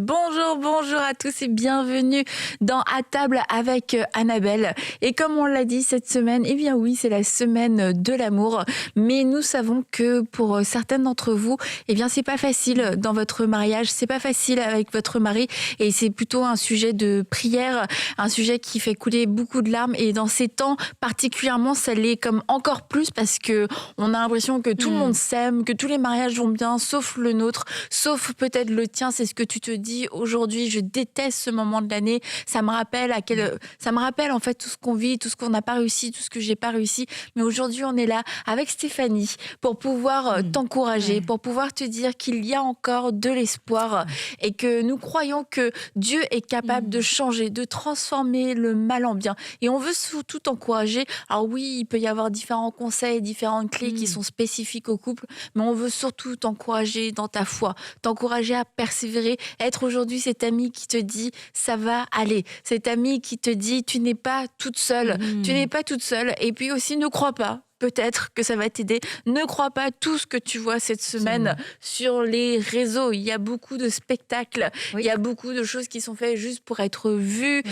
Bonjour à tous et bienvenue dans À table avec Annabelle. Et comme on l'a dit cette semaine, eh bien oui, c'est la semaine de l'amour. Mais nous savons que pour certaines d'entre vous, eh bien c'est pas facile dans votre mariage, c'est pas facile avec votre mari. Et c'est plutôt un sujet de prière, un sujet qui fait couler beaucoup de larmes. Et dans ces temps particulièrement, ça l'est comme encore plus parce que on a l'impression que tout le monde s'aime, que tous les mariages vont bien, sauf le nôtre, sauf peut-être le tien. C'est ce que tu te dis aujourd'hui. Je déteste ce moment de l'année. Ça me rappelle en fait tout ce qu'on vit, tout ce qu'on n'a pas réussi, tout ce que j'ai pas réussi. Mais aujourd'hui, on est là avec Stéphanie pour pouvoir t'encourager, pour pouvoir te dire qu'il y a encore de l'espoir et que nous croyons que Dieu est capable de changer, de transformer le mal en bien. Et on veut surtout t'encourager. Alors oui, il peut y avoir différents conseils, différentes clés qui sont spécifiques au couple, mais on veut surtout t'encourager dans ta foi, t'encourager à persévérer, être aujourd'hui cet ami qui te dit ça va aller, cet ami qui te dit tu n'es pas toute seule, tu n'es pas toute seule. Et puis aussi ne crois pas. Peut-être que ça va t'aider. Ne crois pas tout ce que tu vois cette semaine sur les réseaux. Il y a beaucoup de spectacles, il y a beaucoup de choses qui sont faites juste pour être vues,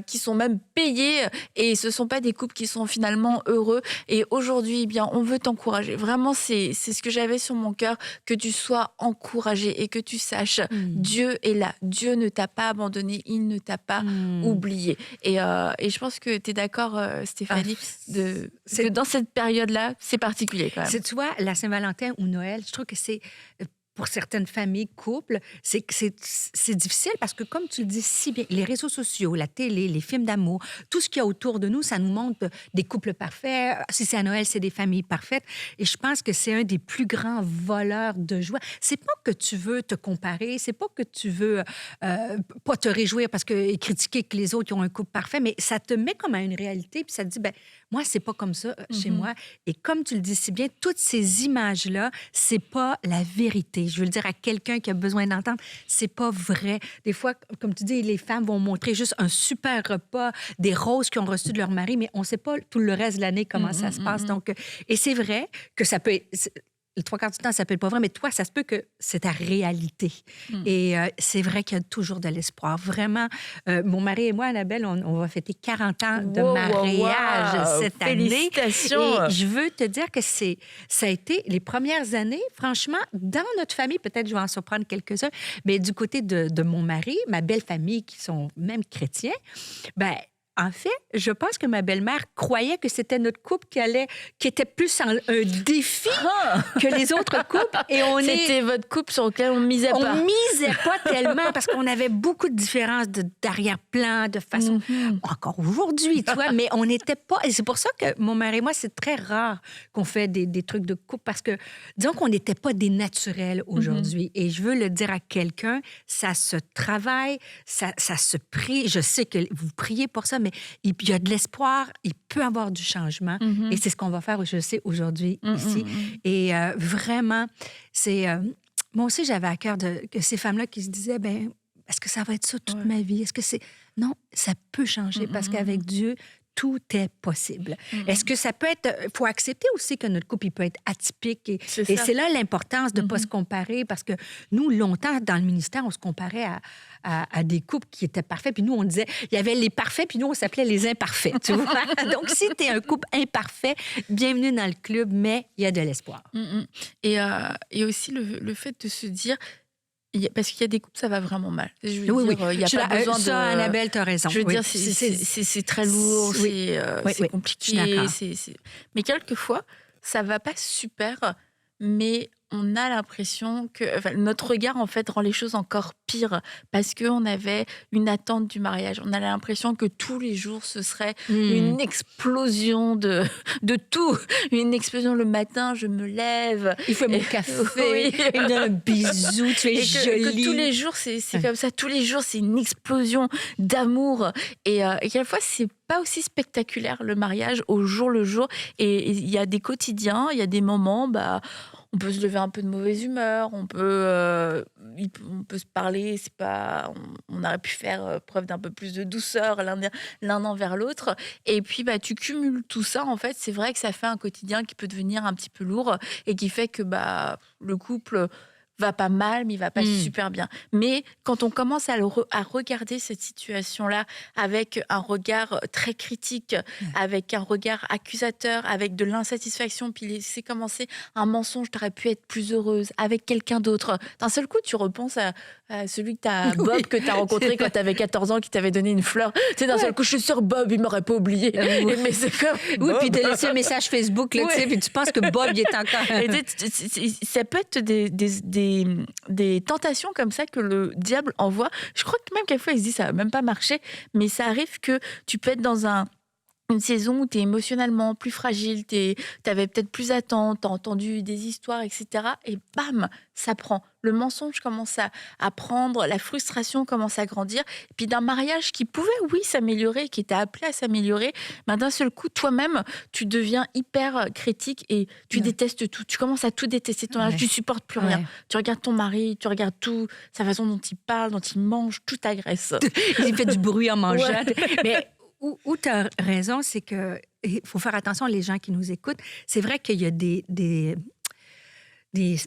qui sont même payées. Et ce ne sont pas des couples qui sont finalement heureux. Et aujourd'hui, eh bien, on veut t'encourager. Vraiment, c'est ce que j'avais sur mon cœur, que tu sois encouragé et que tu saches, Dieu est là. Dieu ne t'a pas abandonné, il ne t'a pas oublié. Et je pense que tu es d'accord, Stéphanie, que dans cette période-là, c'est particulier quand même. Tu vois, la Saint-Valentin ou Noël, je trouve que c'est, pour certaines familles, couples, c'est difficile parce que, comme tu le dis si bien, les réseaux sociaux, la télé, les films d'amour, tout ce qu'il y a autour de nous, ça nous montre des couples parfaits. Si c'est à Noël, c'est des familles parfaites. Et je pense que c'est un des plus grands voleurs de joie. C'est pas que tu veux te comparer, c'est pas que tu veux pas te réjouir parce que et critiquer que les autres ont un couple parfait, mais ça te met comme à une réalité puis ça te dit, ben moi, c'est pas comme ça chez moi. Et comme tu le dis si bien, toutes ces images-là, c'est pas la vérité. Je veux le dire à quelqu'un qui a besoin d'entendre, c'est pas vrai. Des fois, comme tu dis, les femmes vont montrer juste un super repas, des roses qu'ils ont reçues de leur mari, mais on sait pas tout le reste de l'année comment ça se passe. Donc, et c'est vrai que ça peut... Le trois quarts du temps, ça peut être pas vrai, mais toi, ça se peut que c'est ta réalité. Et c'est vrai qu'il y a toujours de l'espoir. Vraiment, mon mari et moi, Annabelle, on va fêter 40 ans de mariage cette année. Félicitations! Et je veux te dire que ça a été les premières années, franchement, dans notre famille, peut-être je vais en surprendre quelques-uns, mais du côté de mon mari, ma belle famille, qui sont même chrétiens, ben en fait, je pense que ma belle-mère croyait que c'était notre couple qui était plus un défi que les autres couples. Et c'était votre couple sur lequel on misait pas. On misait pas tellement parce qu'on avait beaucoup de différences d'arrière-plan, de façon... Encore aujourd'hui, tu vois, mais on n'était pas... Et c'est pour ça que mon mari et moi, c'est très rare qu'on fait des trucs de couple parce que, disons qu'on n'était pas des naturels aujourd'hui. Et je veux le dire à quelqu'un, ça se travaille, ça se prie. Je sais que vous priez pour ça, mais il y a de l'espoir, il peut y avoir du changement. Et c'est ce qu'on va faire, je sais, aujourd'hui, ici. Et vraiment, c'est... moi aussi, j'avais à cœur que ces femmes-là qui se disaient, ben est-ce que ça va être ça toute ma vie? Est-ce que c'est... Non, ça peut changer parce qu'avec Dieu, tout est possible. Est-ce que ça peut être... Il faut accepter aussi que notre couple, il peut être atypique. Et c'est là l'importance de ne pas se comparer parce que nous, longtemps, dans le ministère, on se comparait à des couples qui étaient parfaits. Puis nous, on disait, il y avait les parfaits, puis nous, on s'appelait les imparfaits, tu vois? Donc, si tu es un couple imparfait, bienvenue dans le club, mais il y a de l'espoir. Et aussi le fait de se dire... Parce qu'il y a des couples, ça va vraiment mal. Je veux oui, dire, il n'y a pas besoin de... Ça, Annabelle, tu as raison. Je veux dire, c'est très lourd, c'est compliqué. Mais quelquefois, ça ne va pas super, mais on a l'impression que notre regard, en fait, rend les choses encore pires parce qu'on avait une attente du mariage. On a l'impression que tous les jours, ce serait une explosion de tout. Une explosion le matin, je me lève. Il fait mon café, il donne un bisou, tu es jolie. Que tous les jours, c'est comme ça. Tous les jours, c'est une explosion d'amour. Et quelquefois, c'est pas aussi spectaculaire, le mariage, au jour le jour. Et il y a des quotidiens, il y a des moments, on peut se lever un peu de mauvaise humeur, on peut se parler, on aurait pu faire preuve d'un peu plus de douceur l'un envers l'autre. Et puis, tu cumules tout ça, en fait, c'est vrai que ça fait un quotidien qui peut devenir un petit peu lourd et qui fait que le couple va pas mal, mais il va pas super bien. Mais quand on commence à regarder cette situation-là avec un regard très critique, avec un regard accusateur, avec de l'insatisfaction, puis laisser commencer un mensonge, t'aurais pu être plus heureuse avec quelqu'un d'autre. D'un seul coup, tu repenses à celui que t'as, Bob, que tu as rencontré quand tu avais 14 ans, qui t'avait donné une fleur. Tu sais, d'un seul coup, je suis sûre, Bob, il m'aurait pas oublié. Mais c'est comme. Oui, Bob. puis tu as laissé un message Facebook, là, tu sais, puis tu penses que Bob, il est encore. Et ça peut être des tentations comme ça que le diable envoie. Je crois que même quelquefois, il se dit ça va même pas marcher, mais ça arrive que tu peux être dans une saison où tu es émotionnellement plus fragile, tu avais peut-être plus attentes, tu as entendu des histoires, etc. Et bam, ça prend. Le mensonge commence à prendre, la frustration commence à grandir. Et puis d'un mariage qui pouvait, oui, s'améliorer, qui était appelé à s'améliorer, ben d'un seul coup, toi-même, tu deviens hyper critique et tu détestes tout. Tu commences à tout détester ton mariage, tu supportes plus rien. Tu regardes ton mari, tu regardes tout, sa façon dont il parle, dont il mange, tout t'agresse. Il fait du bruit en mangeant. Mais où tu as raison, c'est que il faut faire attention les gens qui nous écoutent. C'est vrai qu'il y a des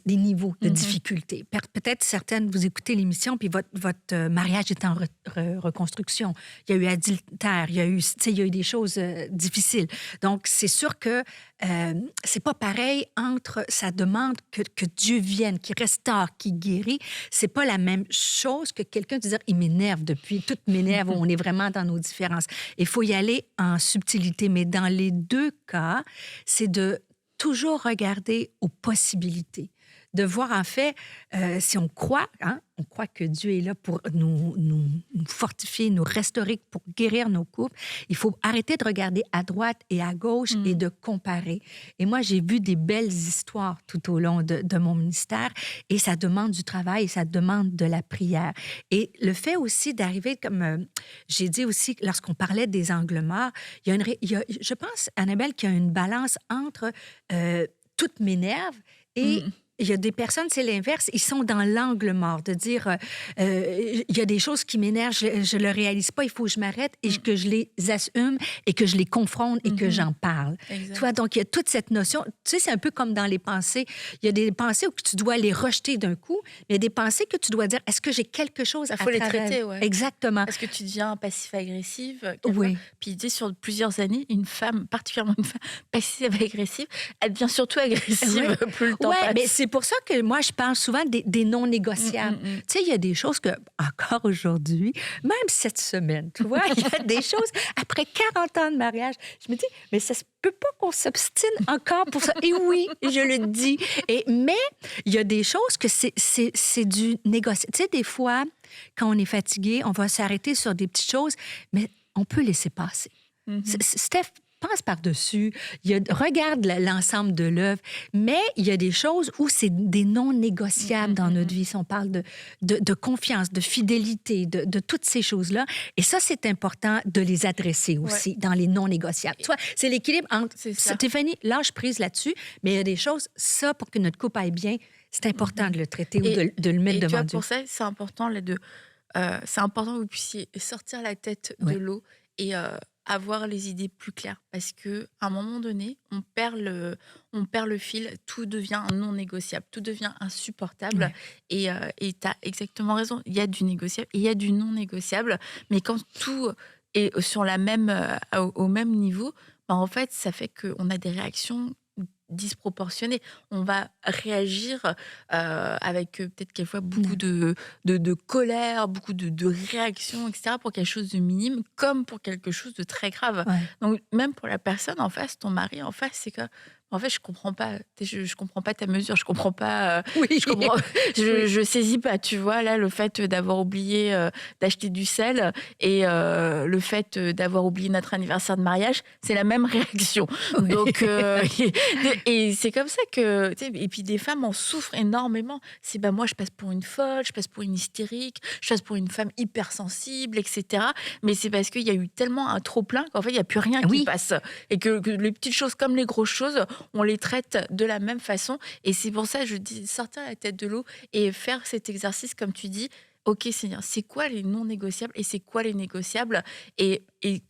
niveaux de difficulté. Peut-être certaines, vous écoutez l'émission, puis votre mariage est en reconstruction. Il y a eu adultère, il y a eu des choses difficiles. Donc, c'est sûr que c'est pas pareil entre ça demande que Dieu vienne, qui restaure, qui guérit. C'est pas la même chose que quelqu'un de dire « il m'énerve depuis, tout m'énerve », on est vraiment dans nos différences. Il faut y aller en subtilité, mais dans les deux cas, c'est de toujours regarder aux possibilités, de voir en fait, si on croit, on croit que Dieu est là pour nous fortifier, nous restaurer, pour guérir nos couples, il faut arrêter de regarder à droite et à gauche et de comparer. Et moi, j'ai vu des belles histoires tout au long de mon ministère et ça demande du travail et ça demande de la prière. Et le fait aussi d'arriver, comme j'ai dit aussi, lorsqu'on parlait des angles morts, je pense, Annabelle, qu'il y a une balance entre tout m'énerve et il y a des personnes, c'est l'inverse, ils sont dans l'angle mort, de dire il y a des choses qui m'énervent, je ne le réalise pas, il faut que je m'arrête et que je les assume et que je les confronte et que j'en parle. Tu vois, donc il y a toute cette notion, tu sais, c'est un peu comme dans les pensées. Il y a des pensées où tu dois les rejeter d'un coup, mais il y a des pensées que tu dois dire, est-ce que j'ai quelque chose à faut les traiter, ouais. Exactement. Parce que tu deviens passif-agressive. Oui. Puis tu sais, sur plusieurs années, une femme, particulièrement une femme passive-agressive, elle devient surtout agressive plus le temps passe. Mais c'est pour ça que moi, je parle souvent des non négociables. Tu sais, il y a des choses que, encore aujourd'hui, même cette semaine, tu vois, il y a des choses, après 40 ans de mariage, je me dis, mais ça se peut pas qu'on s'obstine encore pour ça. Et oui, je le dis. Mais il y a des choses que c'est du négociable. Tu sais, des fois, quand on est fatigué, on va s'arrêter sur des petites choses, mais on peut laisser passer. Steph, pense par-dessus, regarde l'ensemble de l'œuvre, mais il y a des choses où c'est des non négociables dans notre vie. Si on parle de confiance, de fidélité, de toutes ces choses-là. Et ça, c'est important de les adresser aussi dans les non négociables. Tu vois, c'est l'équilibre entre Stéphanie, lâche prise là-dessus, mais il y a des choses, ça, pour que notre couple aille bien, c'est important de le traiter ou de le mettre devant Dieu. Pour ça, c'est important, c'est important que vous puissiez sortir la tête de l'eau et avoir les idées plus claires, parce que à un moment donné, on perd le fil, tout devient non négociable, tout devient insupportable. Et tu as exactement raison, il y a du négociable et il y a du non négociable, mais quand tout est sur au même niveau, ben en fait, ça fait qu'on a des réactions disproportionné. On va réagir avec peut-être quelquefois beaucoup de colère, beaucoup de réactions, etc., pour quelque chose de minime, comme pour quelque chose de très grave. Donc, même pour la personne en face, ton mari en face, c'est que en fait, je comprends pas ta mesure, je comprends pas, je saisis pas, tu vois, là, le fait d'avoir oublié d'acheter du sel et le fait d'avoir oublié notre anniversaire de mariage, c'est la même réaction. Donc, et c'est comme ça que, tu sais, et puis des femmes en souffrent énormément. C'est, moi, je passe pour une folle, je passe pour une hystérique, je passe pour une femme hypersensible, etc. Mais c'est parce qu'il y a eu tellement un trop-plein qu'en fait, il n'y a plus rien qui passe. Et que les petites choses comme les grosses choses, on les traite de la même façon. Et c'est pour ça que je dis sortir la tête de l'eau et faire cet exercice, comme tu dis. Ok, Seigneur, c'est quoi les non négociables et c'est quoi les négociables? Et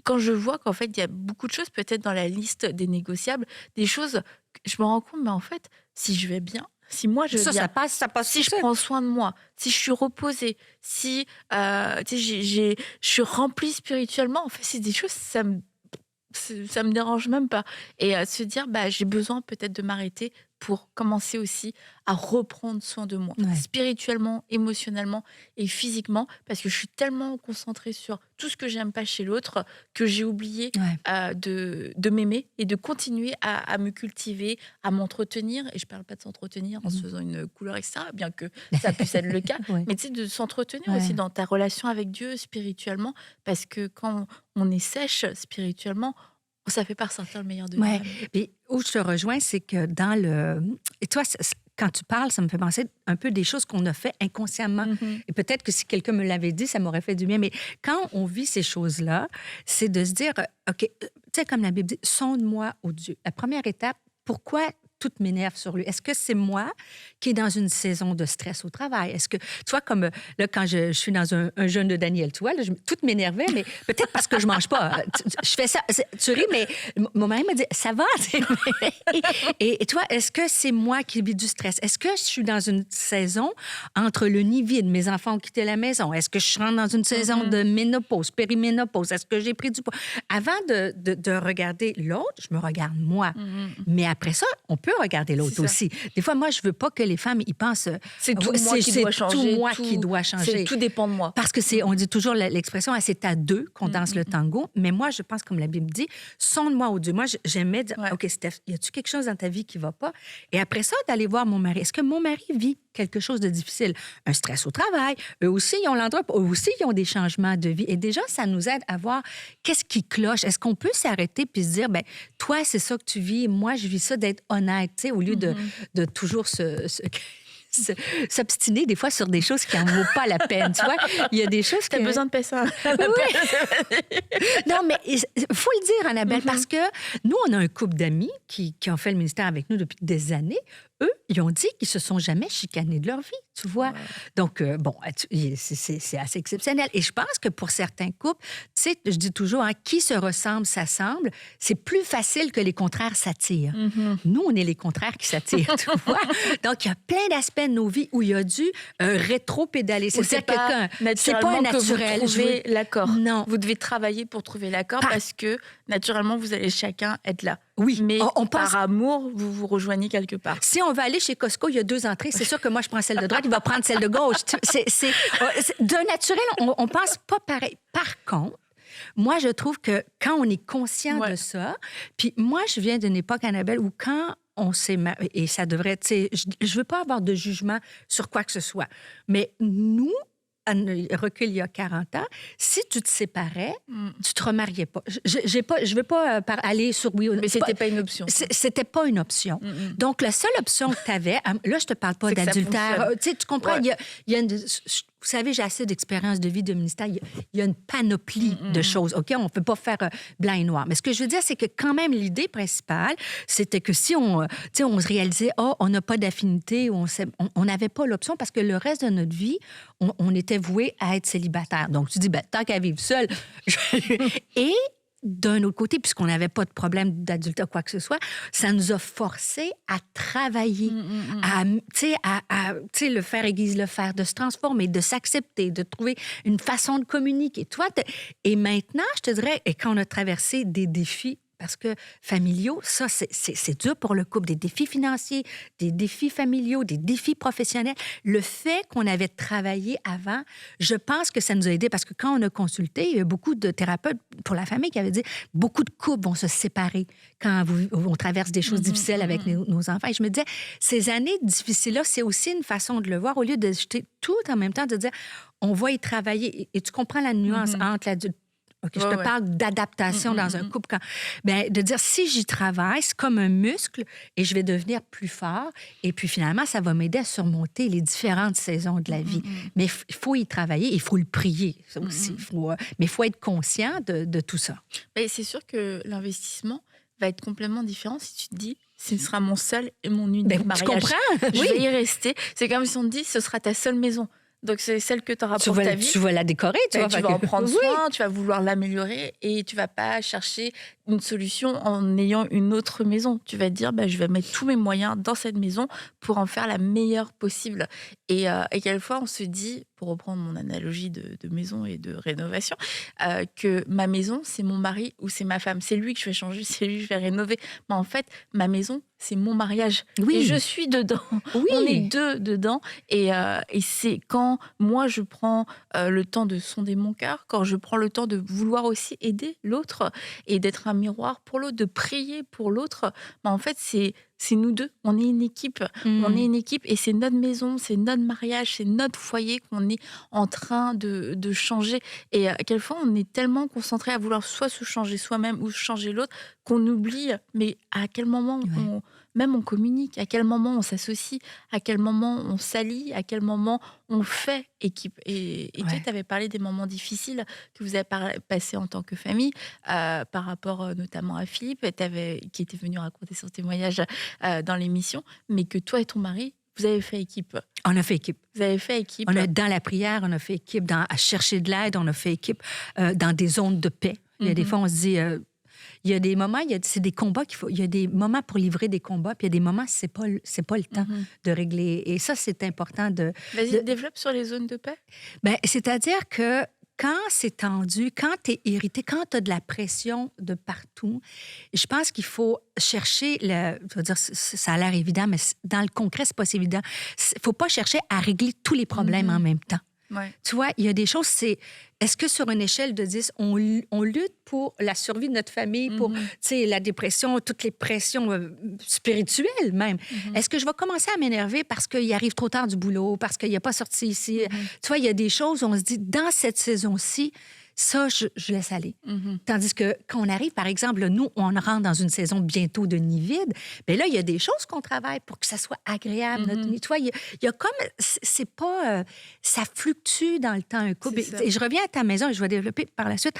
quand je vois qu'en fait, il y a beaucoup de choses peut-être dans la liste des négociables, des choses, je me rends compte, mais en fait, si je vais bien, Si moi, je vais bien, Ça passe si tout je seul. prends soin de moi, si je suis reposée, si tu sais, je suis remplie spirituellement, en fait, c'est des choses, ça me dérange même pas. Et se dire, bah, j'ai besoin peut-être de m'arrêter pour commencer aussi à reprendre soin de moi, Ouais. spirituellement, émotionnellement et physiquement, parce que je suis tellement concentrée sur tout ce que j'aime pas chez l'autre que j'ai oublié Ouais. de m'aimer et de continuer à me cultiver, à m'entretenir. Et je parle pas de s'entretenir en se faisant une couleur, etc., bien que ça puisse être le cas, Ouais. mais tu sais, de s'entretenir Ouais. aussi dans ta relation avec Dieu spirituellement, parce que quand on est sèche spirituellement, ça fait pas ressortir le meilleur de Ouais. nous-mêmes. Puis où je te rejoins, c'est que dans le... Et toi, quand tu parles, ça me fait penser un peu des choses qu'on a fait inconsciemment. Mhm. Et peut-être que si quelqu'un me l'avait dit, ça m'aurait fait du bien. Mais quand on vit ces choses-là, c'est de se dire, OK, tu sais, comme la Bible dit, sonde-moi, ô Dieu. La première étape, pourquoi tout m'énerve sur lui? Est-ce que c'est moi qui est dans une saison de stress au travail? Est-ce que, tu vois, comme là, quand je suis dans un jeûne de Daniel, tu vois, là, tout m'énervait, mais peut-être parce que je mange pas. Je fais ça, tu ris, mais mon mari m'a dit, ça va? Et toi, est-ce que c'est moi qui vis du stress? Est-ce que je suis dans une saison entre le nid vide, mes enfants ont quitté la maison? Est-ce que je rentre dans une saison de ménopause, périménopause? Est-ce que j'ai pris du poids? Avant de regarder l'autre, je me regarde moi. Mais après ça, on peut regarder l'autre C'est ça. aussi. Des fois, moi, je veux pas que les femmes y pensent. C'est tout moi qui doit changer. C'est tout moi qui doit changer. Tout dépend de moi. Parce que on dit toujours l'expression, c'est à deux qu'on danse le tango. Mais moi, je pense, comme la Bible dit, sonde-moi au Dieu. Moi, j'aimais dire, Ouais. OK, Steph, y a-tu quelque chose dans ta vie qui va pas? Et après ça, d'aller voir mon mari. Est-ce que mon mari vit quelque chose de difficile? Un stress au travail. Eux aussi, ils ont l'endroit. Eux aussi, ils ont des changements de vie. Et déjà, ça nous aide à voir qu'est-ce qui cloche. Est-ce qu'on peut s'arrêter puis se dire, ben toi, c'est ça que tu vis. Moi, je vis ça d'être honnête, tu sais, au lieu de toujours s'obstiner des fois sur des choses qui n'en vaut pas la peine. Tu vois, il y a des choses T'as que... besoin de paix ça. Non, mais il faut le dire, Annabelle, parce que nous, on a un couple d'amis qui ont fait le ministère avec nous depuis des années. Eux, ils ont dit qu'ils se sont jamais chicanés de leur vie, tu vois. Ouais. Donc, bon, c'est assez exceptionnel. Et je pense que pour certains couples, tu sais, je dis toujours, hein, qui se ressemble, s'assemble. C'est plus facile que les contraires s'attirent. Nous, on est les contraires qui s'attirent, tu vois. Donc, il y a plein d'aspects de nos vies où il y a dû rétro-pédaler. Ou c'est pas naturellement que vous trouvez l'accord. Non. Vous devez travailler pour trouver l'accord parce que naturellement, vous allez chacun être là. Oui, mais on pense... par amour, vous vous rejoignez quelque part. Si on va aller chez Costco, il y a 2 entrées. C'est sûr que moi, je prends celle de droite, il va prendre celle de gauche. De naturel, on pense pas pareil. Par contre, moi, je trouve que quand on est conscient de ça, puis moi, je viens d'une époque, Annabelle, où quand on s'est marié, et ça devrait, tu sais, je veux pas avoir de jugement sur quoi que ce soit, mais nous, recul il y a 40 ans, si tu te séparais, tu te remariais pas. Je veux pas aller sur oui ou non. Mais c'était pas une option. C'était pas une option. Donc, la seule option que tu avais, là, je te parle pas d'adultère. Tu comprends, il y a une... Vous savez, j'ai assez d'expérience de vie de ministère. Il y a une panoplie de choses. OK, on ne peut pas faire blanc et noir. Mais ce que je veux dire, c'est que quand même, l'idée principale, c'était que si on se réalisait, on n'a pas d'affinité, on n'avait pas l'option parce que le reste de notre vie, on était voué à être célibataire. Donc, tu dis, tant qu'à vivre seul. Et d'un autre côté, puisqu'on n'avait pas de problème d'adultère ou quoi que ce soit, ça nous a forcés à travailler, à le faire aiguise le fer, de se transformer, de s'accepter, de trouver une façon de communiquer. Et maintenant, je te dirais, et quand on a traversé des défis, parce que familiaux, ça, c'est dur pour le couple. Des défis financiers, des défis familiaux, des défis professionnels. Le fait qu'on avait travaillé avant, je pense que ça nous a aidés parce que quand on a consulté, il y a beaucoup de thérapeutes pour la famille qui avaient dit beaucoup de couples vont se séparer quand on traverse des choses difficiles avec nos enfants. Et je me disais, ces années difficiles-là, c'est aussi une façon de le voir au lieu de jeter tout en même temps, de dire, on va y travailler. Et tu comprends la nuance entre l'adulte. OK, je te parle d'adaptation dans un couple. De dire, si j'y travaille, c'est comme un muscle et je vais devenir plus fort. Et puis, finalement, ça va m'aider à surmonter les différentes saisons de la vie. Mais il faut y travailler, il faut le prier, ça aussi. Mais il faut être conscient de tout ça. Mais c'est sûr que l'investissement va être complètement différent si tu te dis, ce sera mon seul et mon unique mariage. Tu comprends? Je vais y rester. C'est comme si on te dit, ce sera ta seule maison. Donc, c'est celle que tu auras pour ta vie. Tu vas la décorer, tu vas en prendre soin, tu vas vouloir l'améliorer et tu vas pas chercher une solution en ayant une autre maison. Tu vas te dire, je vais mettre tous mes moyens dans cette maison pour en faire la meilleure possible. Et quelquefois, on se dit, pour reprendre mon analogie de maison et de rénovation, que ma maison, c'est mon mari ou c'est ma femme. C'est lui que je vais changer, c'est lui que je vais rénover. Mais en fait, ma maison, c'est mon mariage. Oui. Et je suis dedans. Oui. On est deux dedans. Et c'est quand moi, je prends le temps de sonder mon cœur, quand je prends le temps de vouloir aussi aider l'autre et d'être un miroir pour l'autre, de prier pour l'autre, en fait, c'est nous deux. On est une équipe. On est une équipe et c'est notre maison, c'est notre mariage, c'est notre foyer qu'on est en train de changer. Et quelquefois, on est tellement concentré à vouloir soit se changer soi-même ou changer l'autre qu'on oublie, mais à quel moment même on communique, à quel moment on s'associe, à quel moment on s'allie, à quel moment on fait équipe. Et toi, tu avais parlé des moments difficiles que vous avez passés en tant que famille, par rapport notamment à Philippe, qui était venu raconter son témoignage dans l'émission, mais que toi et ton mari, vous avez fait équipe. On a fait équipe. Vous avez fait équipe. Dans la prière, on a fait équipe. À chercher de l'aide, on a fait équipe. Dans des zones de paix. Il y a des fois, on se dit... il y a des moments, c'est des combats qu'il faut... Il y a des moments pour livrer des combats, puis il y a des moments, c'est pas le temps de régler. Et ça, c'est important de... Vas-y, développe sur les zones de paix. C'est-à-dire que quand c'est tendu, quand tu es irrité, quand tu as de la pression de partout, je pense qu'il faut chercher, je veux dire, ça a l'air évident, mais dans le concret, c'est pas si évident. Il faut pas chercher à régler tous les problèmes en même temps. Ouais. Tu vois, il y a des choses, est-ce que sur une échelle de 10, on lutte pour la survie de notre famille, pour la dépression, toutes les pressions spirituelles même? Est-ce que je vais commencer à m'énerver parce qu'il arrive trop tard du boulot, parce qu'il n'a pas sorti ici? Tu vois, il y a des choses où on se dit, dans cette saison-ci, ça, je laisse aller. Tandis que quand on arrive, par exemple, nous, on rentre dans une saison bientôt de nid vide, bien là, il y a des choses qu'on travaille pour que ça soit agréable, notre nid. Tu vois, il y a comme... C'est pas... ça fluctue dans le temps, un couple. Et je reviens à ta maison et je vais développer par la suite.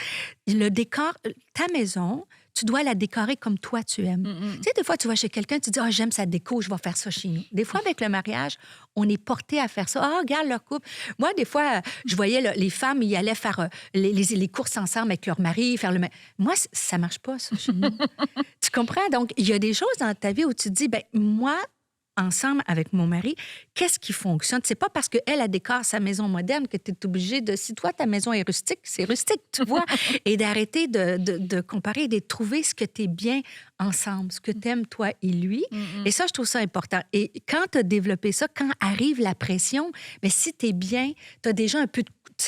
Le décor, ta maison... Tu dois la décorer comme toi, tu aimes. Tu sais, des fois, tu vas chez quelqu'un, tu dis « Ah, j'aime sa déco, je vais faire ça chez nous. » Des fois, avec le mariage, on est porté à faire ça. « Ah, regarde leur couple. » Moi, des fois, je voyais les femmes, ils allaient faire les courses ensemble avec leur mari, faire le... Moi, ça marche pas, ça, chez nous. Tu comprends? Donc, il y a des choses dans ta vie où tu te dis « Ben moi... » ensemble avec mon mari, qu'est-ce qui fonctionne? C'est pas parce qu'elle a décore sa maison moderne que tu es obligé de... Si toi, ta maison est rustique, c'est rustique, tu vois? Et d'arrêter de comparer et de trouver ce que tu es bien ensemble, ce que tu aimes, toi et lui. Et ça, je trouve ça important. Et quand tu as développé ça, quand arrive la pression, bien, si tu es bien, tu as déjà un peu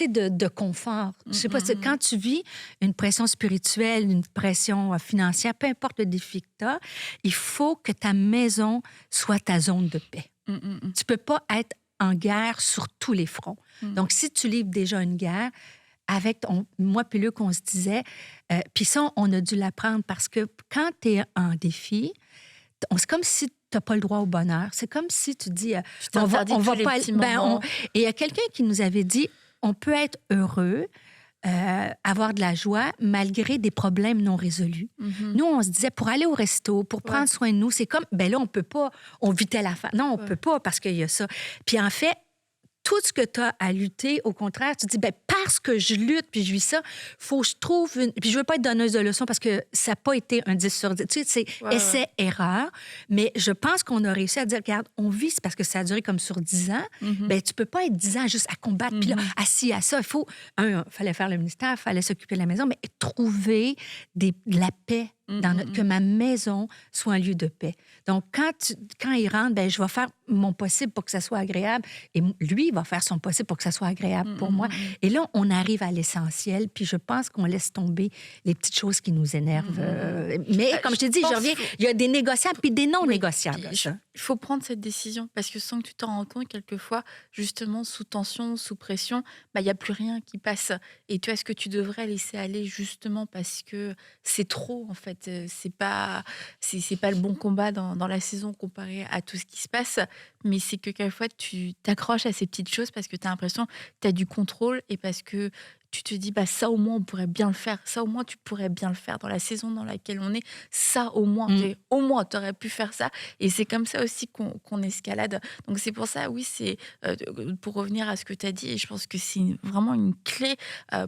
de confort. Je sais pas, quand tu vis une pression spirituelle, une pression financière, peu importe le défi que tu as, il faut que ta maison soit ta zone de paix. Tu peux pas être en guerre sur tous les fronts. Donc, si tu livres déjà une guerre, avec moi puis Luc, on se disait, puis ça, on a dû l'apprendre parce que quand tu es en défi, c'est comme si tu n'as pas le droit au bonheur. C'est comme si tu dis, on va pas... Et il y a quelqu'un qui nous avait dit, on peut être heureux, avoir de la joie, malgré des problèmes non résolus. Nous, on se disait, pour aller au resto, pour prendre soin de nous, c'est comme, ben là, on peut pas, on vitait la fin. Non, on peut pas parce qu'il y a ça. Puis en fait, tout ce que tu as à lutter, au contraire, tu te dis, ben parce que je lutte puis je vis ça, faut que je trouve une... Puis je veux pas être donneuse de leçons parce que ça n'a pas été un 10 sur 10. Tu sais, c'est essai-erreur. Mais je pense qu'on a réussi à dire, regarde, on vit, c'est parce que ça a duré comme sur 10 ans. Ben tu peux pas être 10 ans juste à combattre, puis là, assis à ça. Il fallait faire le ministère, il fallait s'occuper de la maison, mais trouver de la paix. Que ma maison soit un lieu de paix. Donc, quand il rentre, ben, je vais faire mon possible pour que ça soit agréable. Et lui, il va faire son possible pour que ça soit agréable pour moi. Et là, on arrive à l'essentiel. Puis je pense qu'on laisse tomber les petites choses qui nous énervent. Mais comme je t'ai dit, je reviens, il y a des négociables puis des non négociables. Il faut prendre cette décision parce que sans que tu t'en rendes compte, quelquefois, justement, sous tension, sous pression, il n'y a plus rien qui passe. Et tu vois, ce que tu devrais laisser aller justement parce que c'est trop, en fait. C'est pas le bon combat dans la saison comparé à tout ce qui se passe, mais c'est que quelquefois tu t'accroches à ces petites choses parce que tu as l'impression que tu as du contrôle et parce que tu te dis, bah, ça au moins, on pourrait bien le faire. Ça au moins, tu pourrais bien le faire dans la saison dans laquelle on est. Ça au moins, au moins, tu aurais pu faire ça. Et c'est comme ça aussi qu'on escalade. Donc c'est pour ça, oui, c'est pour revenir à ce que tu as dit, et je pense que c'est vraiment une clé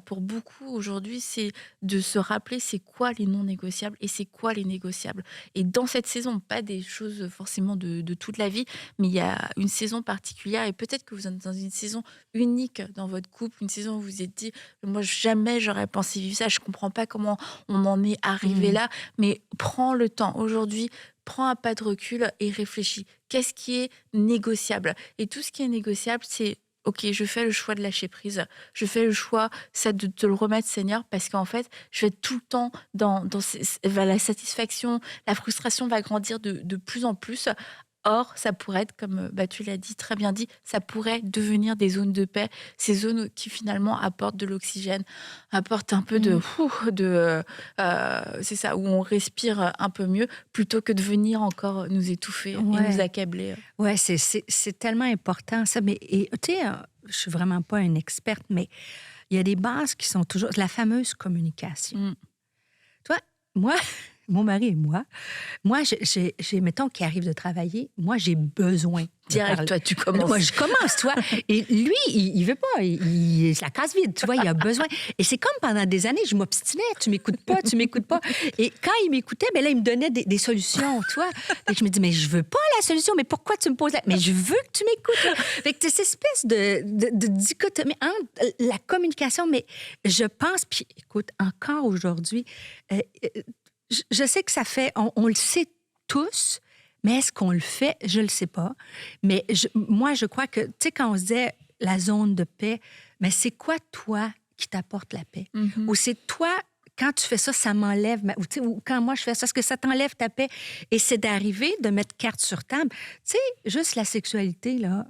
pour beaucoup aujourd'hui, c'est de se rappeler c'est quoi les non négociables et c'est quoi les négociables. Et dans cette saison, pas des choses forcément de toute la vie, mais il y a une saison particulière et peut-être que vous êtes dans une saison unique dans votre couple, une saison où vous vous êtes dit, moi jamais j'aurais pensé vivre ça, je comprends pas comment on en est arrivé là, mais prends le temps aujourd'hui, prends un pas de recul et réfléchis. Qu'est-ce qui est négociable? Et tout ce qui est négociable, c'est OK, je fais le choix de lâcher prise. Je fais le choix, ça, de te le remettre, Seigneur, parce qu'en fait, je vais être tout le temps la satisfaction, la frustration va grandir de plus en plus. Or, ça pourrait être, comme tu l'as dit, très bien dit, ça pourrait devenir des zones de paix, ces zones qui finalement apportent de l'oxygène, apportent un peu c'est ça, où on respire un peu mieux, plutôt que de venir encore nous étouffer et nous accabler. Ouais, c'est tellement important ça. Mais tu sais, je suis vraiment pas une experte, mais il y a des bases qui sont toujours la fameuse communication. Toi, moi, mon mari et moi, mettons qu'il arrive de travailler, moi, j'ai besoin de Direct, parler. toi, tu commences. Moi, je commence, toi. Et lui, il veut pas. C'est la case vide, tu vois, il a besoin. Et c'est comme pendant des années, je m'obstinais. Tu m'écoutes pas. Et quand il m'écoutait, ben là, il me donnait des solutions, tu vois. Et je me dis, mais je veux pas la solution. Mais pourquoi tu me poses Mais je veux que tu m'écoutes. Là. Fait que c'est cette espèce de dichotomie entre la communication, mais je pense, puis écoute, encore aujourd'hui, je sais que ça fait, on le sait tous, mais est-ce qu'on le fait? Je le sais pas. Mais moi, je crois que, tu sais, quand on se disait la zone de paix, mais c'est quoi, toi, qui t'apporte la paix? Ou c'est toi, quand tu fais ça, ça m'enlève, ou quand moi je fais ça, est-ce que ça t'enlève ta paix? Et c'est d'arriver, de mettre carte sur table. Tu sais, juste la sexualité, là,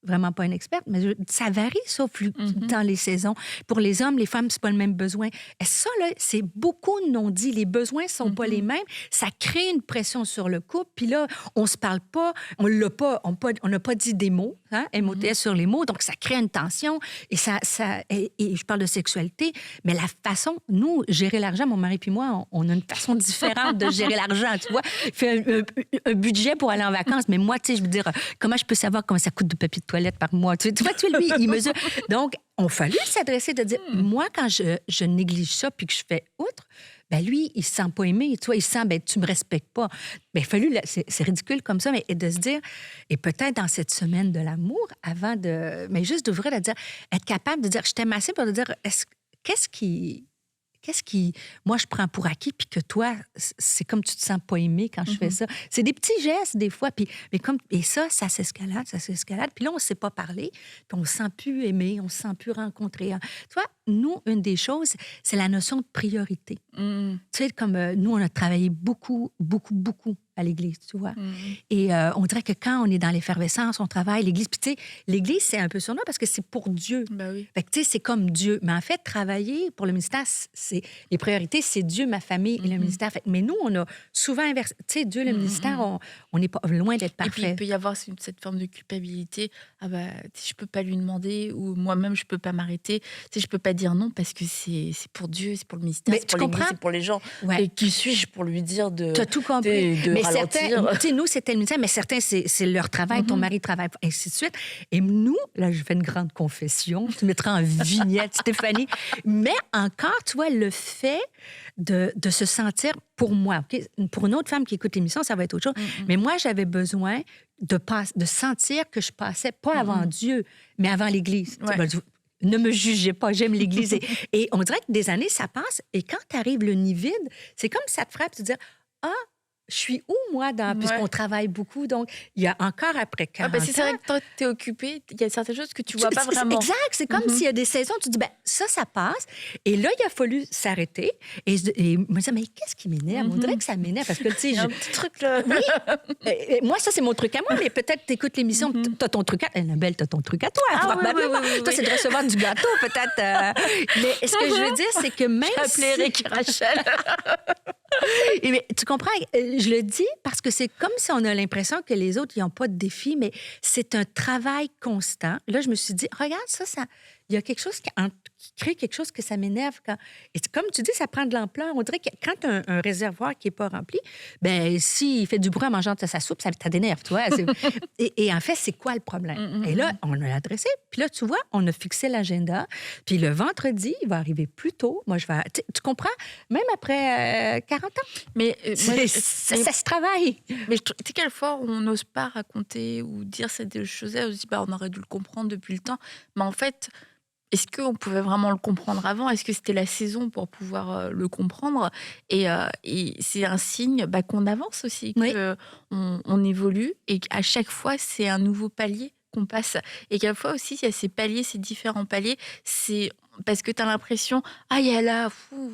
vraiment pas une experte, mais ça varie, ça, dans les saisons. Pour les hommes, les femmes, c'est pas le même besoin. Et ça, là, c'est beaucoup de non-dits. Les besoins sont pas les mêmes. Ça crée une pression sur le couple. Puis là, on se parle pas, on n'a pas dit des mots, hein, MOTS sur les mots, donc ça crée une tension. Et et je parle de sexualité, mais la façon, nous, gérer l'argent, mon mari puis moi, on a une façon différente de gérer l'argent, tu vois. Il fait un budget pour aller en vacances, mais moi, tu sais, je veux dire, comment je peux savoir comment ça coûte de papier de toilette par mois? Tu vois, lui, il mesure. Donc, on fallu s'adresser de dire, moi, quand je néglige ça puis que je fais outre, ben lui, il se sent pas aimé. Tu vois, il se sent, ben tu me respectes pas. Ben il fallu, c'est ridicule comme ça, mais de se dire, et peut-être dans cette semaine de l'amour, mais juste d'ouvrir, de dire, être capable de dire, je t'aime assez pour de dire, qu'est-ce qui, moi, je prends pour acquis, puis que toi, c'est comme tu te sens pas aimé quand je fais ça. C'est des petits gestes, des fois, et ça s'escalade. Puis là, on ne sait pas parler, puis on ne se sent plus aimé, on ne se sent plus rencontré. Tu vois, nous, une des choses, c'est la notion de priorité. Tu sais, comme nous, on a travaillé beaucoup à l'Église, tu vois. Et on dirait que quand on est dans l'effervescence, on travaille l'Église. Puis tu sais, l'Église, c'est un peu sur nous parce que c'est pour Dieu. Ben oui. Fait que tu sais, c'est comme Dieu. Mais en fait, travailler pour le ministère, les priorités, c'est Dieu, ma famille et le ministère. Fait, mais nous, on a souvent inversé. Tu sais, Dieu, le ministère, on n'est pas loin d'être parfait. Et puis, il peut y avoir cette forme de culpabilité. Ah bah, je peux pas lui demander, ou moi-même, je peux pas m'arrêter. Tu sais, je peux pas dire non parce que c'est pour Dieu, c'est pour le ministère, c'est pour l'Église, c'est pour les gens. Ouais. Et qui suis-je pour lui dire de Tu as tout compris. de mais ralentir. certains, tu sais, nous, c'était le ministère, mais certains, c'est leur travail, ton mari travaille, ainsi de suite. Et nous, là, je fais une grande confession, tu mettras en vignette, Stéphanie, mais encore, tu vois, le fait de se sentir, pour moi, okay? Pour une autre femme qui écoute l'émission, ça va être autre chose, mais moi, j'avais besoin de sentir que je passais, pas avant Dieu, mais avant l'Église. Ouais. Ne me jugez pas, j'aime l'Église. Et on dirait que des années, ça passe, et quand t'arrives le nid vide, c'est comme ça te frappe, tu te dis, ah, je suis où, moi, puisqu'on travaille beaucoup, donc il y a encore après 40 ans... C'est vrai que toi, tu es occupée, il y a certaines choses que tu vois pas vraiment. Exact, c'est comme s'il y a des saisons, tu dis, ben ça passe. Et là, il a fallu s'arrêter. Et me dire, mais qu'est-ce qui m'énerve? On dirait que ça m'énerve, parce que, tu sais... Il y a un petit truc, là. Oui. Et moi, ça, c'est mon truc à moi, mais peut-être t'écoutes l'émission, t'as ton truc à... Annabelle, t'as ton truc à toi, probablement. Oui. Toi, c'est de recevoir du gâteau, peut-être. Mais ce que je veux dire, c'est que même Appelez Eric et Rachel. Mais tu comprends, je le dis parce que c'est comme si on a l'impression que les autres, ils n'ont pas de défi, mais c'est un travail constant. Là, je me suis dit, regarde, ça il y a quelque chose qui crée quelque chose que ça m'énerve. Et comme tu dis, ça prend de l'ampleur. On dirait que quand tu as un réservoir qui n'est pas rempli, ben s'il fait du bruit en mangeant de sa soupe, ça t'énerve, tu vois. Et en fait, c'est quoi le problème? Et là, on a adressé. Puis là, tu vois, on a fixé l'agenda. Puis le vendredi, il va arriver plus tôt. Moi, je vais... Tu comprends? Même après 40 ans. Mais ça se travaille. Mais tu sais, quelquefois, on n'ose pas raconter ou dire cette chose-là. On se dit, on aurait dû le comprendre depuis le temps. Mais en fait, est-ce qu'on pouvait vraiment le comprendre avant? Est-ce que c'était la saison pour pouvoir le comprendre? Et c'est un signe qu'on avance aussi, qu'on évolue et qu'à chaque fois, c'est un nouveau palier qu'on passe. Et quelquefois aussi, il y a ces paliers, ces différents paliers, c'est parce que tu as l'impression, il y a là,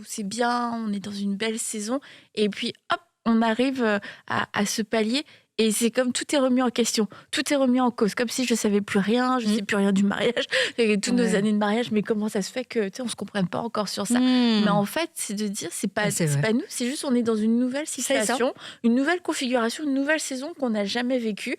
c'est bien, on est dans une belle saison. Et puis, hop, on arrive à ce palier. Et c'est comme tout est remis en question, tout est remis en cause, comme si je ne savais plus rien, je ne sais plus rien du mariage, et toutes nos années de mariage, mais comment ça se fait que on ne se comprenne pas encore sur ça? Mais en fait, c'est de dire, c'est pas nous, c'est juste on est dans une nouvelle situation, une nouvelle configuration, une nouvelle saison qu'on n'a jamais vécue.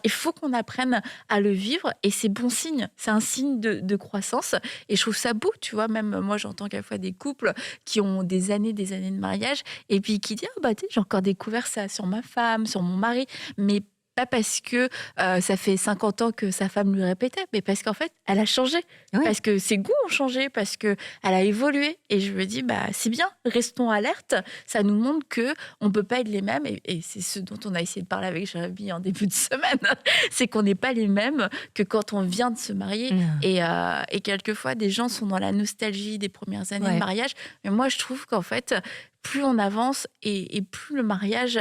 Il faut qu'on apprenne à le vivre, et c'est bon signe, c'est un signe de croissance. Et je trouve ça beau, tu vois, même moi j'entends quelquefois des couples qui ont des années de mariage, et puis qui disent, j'ai encore découvert ça sur ma femme, sur mon mari. Mais pas parce que ça fait 50 ans que sa femme lui répétait, mais parce qu'en fait, elle a changé. Oui. Parce que ses goûts ont changé, parce qu'elle a évolué. Et je me dis, c'est bien, restons alertes. Ça nous montre qu'on ne peut pas être les mêmes. Et c'est ce dont on a essayé de parler avec Jérémy en début de semaine. C'est qu'on n'est pas les mêmes que quand on vient de se marier. Et quelquefois, des gens sont dans la nostalgie des premières années de mariage. Mais moi, je trouve qu'en fait, plus on avance et plus le mariage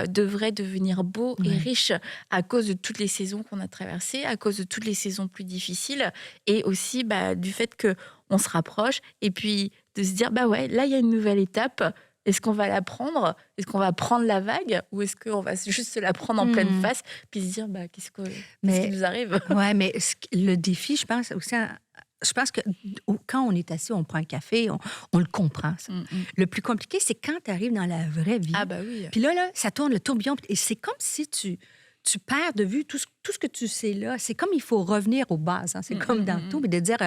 devrait devenir beau et riche à cause de toutes les saisons qu'on a traversées, à cause de toutes les saisons plus difficiles et aussi du fait qu'on se rapproche et puis de se dire, là, il y a une nouvelle étape. Est-ce qu'on va la prendre? Est-ce qu'on va prendre la vague? Ou est-ce qu'on va juste se la prendre en pleine face puis se dire, qu'est-ce qui nous arrive? Oui, mais le défi, je pense aussi... Je pense que quand on est assis, on prend un café, on le comprend, ça. Le plus compliqué, c'est quand tu arrives dans la vraie vie. Oui. Puis là, ça tourne le tourbillon. Et c'est comme si tu perds de vue tout ce que tu sais là. C'est comme il faut revenir aux bases. Hein. C'est comme dans tout. Mais de dire,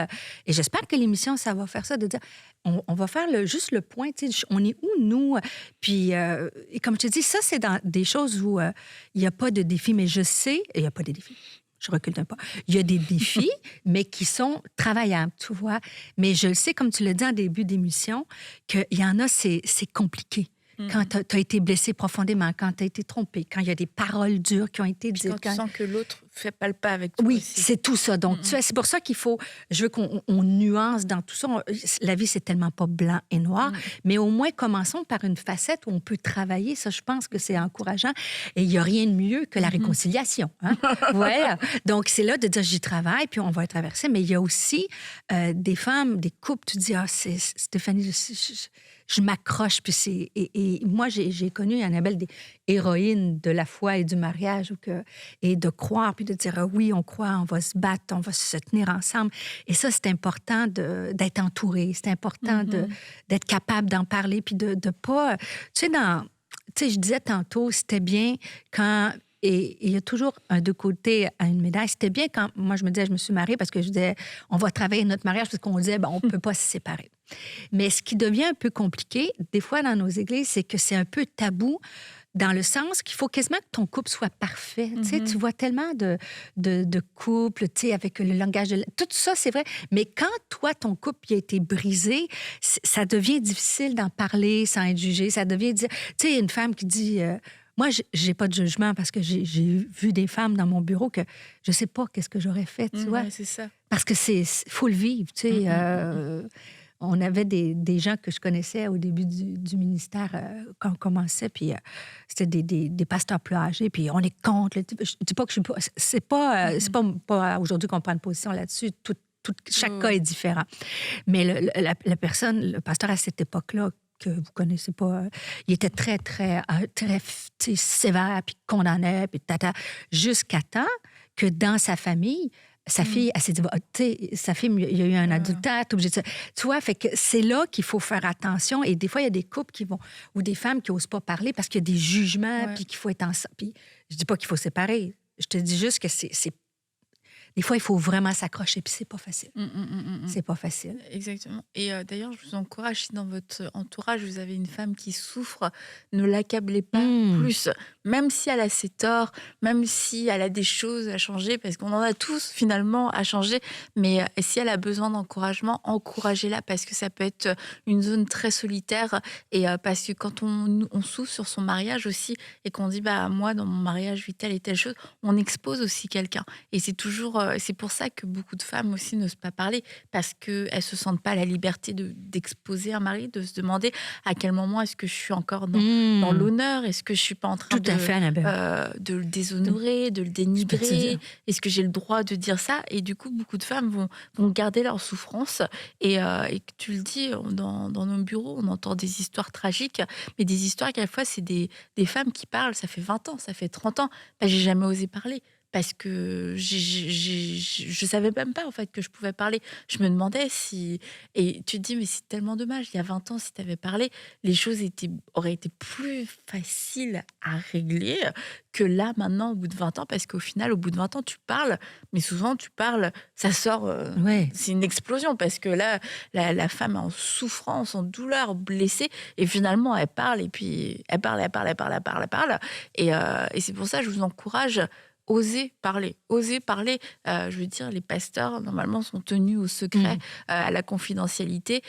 et j'espère que l'émission, ça va faire ça, de dire, on va faire juste le point. On est où, nous? Puis, et comme je te dis, ça, c'est dans des choses où il n'y a pas de défi. Mais je sais, il n'y a pas de défi. Je recule un pas. Il y a des défis, mais qui sont travaillables, tu vois. Mais je le sais, comme tu l'as dit en début d'émission, qu'il y en a, c'est compliqué. Quand tu as été blessé profondément, quand tu as été trompé, quand il y a des paroles dures qui ont été dites. Quand tu sens que l'autre ne fait pas le pas avec toi. Oui, aussi. c'est tout ça. Donc, tu vois, c'est pour ça qu'il faut... Je veux qu'on nuance dans tout ça. La vie, c'est tellement pas blanc et noir. Mais au moins, commençons par une facette où on peut travailler. Ça, je pense que c'est encourageant. Et il n'y a rien de mieux que la réconciliation. Hein? Voilà. Donc, c'est là de dire, j'y travaille, puis on va être traversé. Mais il y a aussi des femmes, des couples, tu dis, c'est Stéphanie... Je m'accroche. Puis et moi, j'ai connu, Annabelle, des héroïnes de la foi et du mariage et de croire, puis de dire, oui, on croit, on va se battre, on va se tenir ensemble. Et ça, c'est important d'être entouré. C'est important d'être capable d'en parler, puis de pas... Tu sais, je disais tantôt, c'était bien quand... Et il y a toujours un deux côtés à une médaille. C'était bien quand moi, je me disais, je me suis mariée parce que je disais, on va travailler notre mariage parce qu'on disait, on ne peut pas se séparer. Mais ce qui devient un peu compliqué, des fois dans nos églises, c'est que c'est un peu tabou dans le sens qu'il faut quasiment que ton couple soit parfait. Tu sais, tu vois tellement de couples, tu sais, avec le langage de... Tout ça, c'est vrai. Mais quand toi, ton couple a été brisé, ça devient difficile d'en parler sans être jugé. Ça devient... Tu sais, une femme qui dit... Moi, j'ai pas de jugement parce que j'ai vu des femmes dans mon bureau que je sais pas qu'est-ce que j'aurais fait, tu vois. C'est ça. Parce que faut le vivre, tu sais. On avait des gens que je connaissais au début du ministère quand on commençait, puis c'était des pasteurs plus âgés, puis on est contre. Je dis pas que je suis pas... C'est pas aujourd'hui qu'on prend une position là-dessus. Chaque cas est différent. Mais la personne, le pasteur à cette époque-là, que vous connaissez pas, il était très, très, très sévère, puis condamnait, puis jusqu'à temps que dans sa famille, sa fille, elle s'est dit, sa fille, il y a eu un adultère, t'es obligé de... Tu vois, fait que c'est là qu'il faut faire attention. Et des fois, il y a des couples ou des femmes qui n'osent pas parler parce qu'il y a des jugements, puis qu'il faut être ensemble. Puis je dis pas qu'il faut séparer. Je te dis juste que Des fois, il faut vraiment s'accrocher, puis c'est pas facile. Mm. C'est pas facile. Exactement. Et d'ailleurs, je vous encourage, si dans votre entourage, vous avez une femme qui souffre, ne l'accablez pas Mmh. plus. Même si elle a ses torts, même si elle a des choses à changer, parce qu'on en a tous finalement à changer, mais si elle a besoin d'encouragement, encouragez-la, parce que ça peut être une zone très solitaire. Et parce que quand on souffre sur son mariage aussi, et qu'on dit, bah moi, dans mon mariage, je vis telle et telle chose, on expose aussi quelqu'un. Et c'est toujours, c'est pour ça que beaucoup de femmes aussi n'osent pas parler, parce qu'elles ne se sentent pas la liberté d'exposer un mari, de se demander à quel moment est-ce que je suis encore dans Mmh. l'honneur, est-ce que je ne suis pas en train Tout à fait, Annabelle. de le déshonorer, de le Je peux te dénigrer, dire. est-ce que j'ai le droit de dire ça? Et du coup, beaucoup de femmes vont garder leur souffrance. Et que tu le dis, dans nos bureaux, on entend des histoires tragiques, mais des histoires quelquefois, c'est des femmes qui parlent, ça fait 20 ans, ça fait 30 ans. Bah, j'ai jamais osé parler. Parce que je savais même pas en fait que je pouvais parler. Je me demandais si... Et tu te dis, mais c'est tellement dommage. Il y a 20 ans, si tu avais parlé, les choses auraient été plus faciles à régler que là, maintenant, au bout de 20 ans. Parce qu'au final, au bout de 20 ans, tu parles, mais souvent, tu parles, ça sort, Ouais. c'est une explosion. Parce que là, la femme est en souffrance, en douleur, blessée. Et finalement, elle parle, et puis elle parle, elle parle, elle parle, elle parle, elle parle. Et c'est pour ça que je vous encourage. Oser parler, oser parler. Je veux dire, les pasteurs, normalement, sont tenus au secret, Mmh. à la confidentialité.